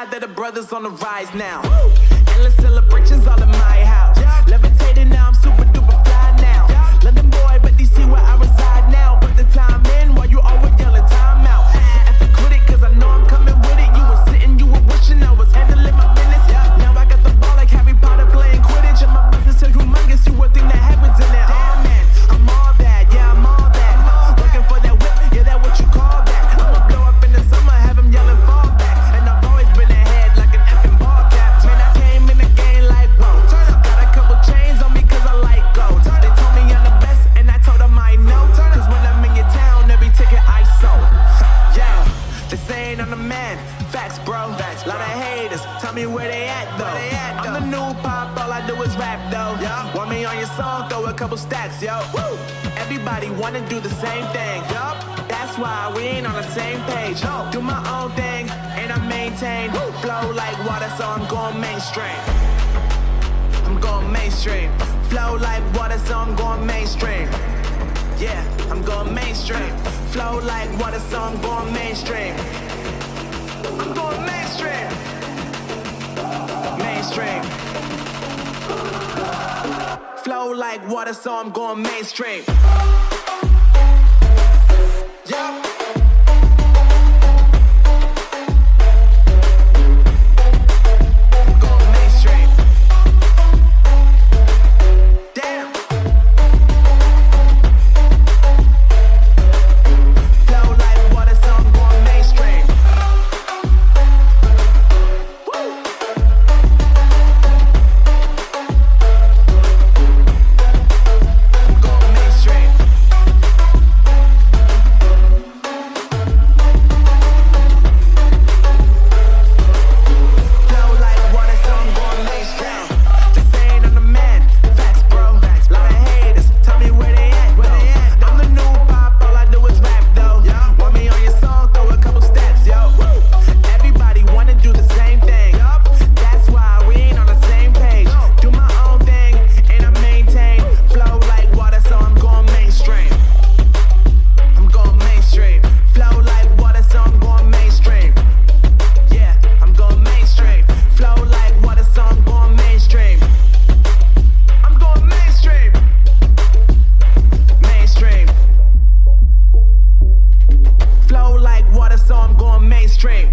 glad that the brothers on the rise now. Endless celebrations all in my house. Levitating now, I'm super duper fly now. London boy, but DC where I reside now. Put the time in while you always yelling time out. And to quit it, cause I know I'm coming with it. You were sitting, you were wishing I was handling my business. Now I got the ball like Harry Potter playing Quidditch. And my business is humongous, you would think that happens in there. Oh man, I'm all that, yeah, I'm all that. Looking for that whip, yeah, that what you call that. I'ma blow up in the summer, have them yelling fall back. And I've always been ahead like an effing ball cap. Man, I came in the game like, whoa. Got a couple chains on me cause I like gold. They told me I'm the best and I told them I know. Cause when I'm in your town, every ticket I sold. Yeah, they saying I'm the man. Facts, bro. Lot of haters, tell me where they at though. I'm the new pop, all I do is rap though. Want me on your song, throw a couple stacks, yo. Woo! Everybody wanna do the same thing. That's why we ain't on the same page. Do my own thing, and I maintain. Flow like water, so I'm going mainstream. I'm going mainstream. Flow like water, so I'm going mainstream. Yeah, I'm going mainstream. Flow like water, so I'm going mainstream. I'm going mainstream. Mainstream. Flow like water, so I'm going mainstream. Yeah. So I'm going mainstream.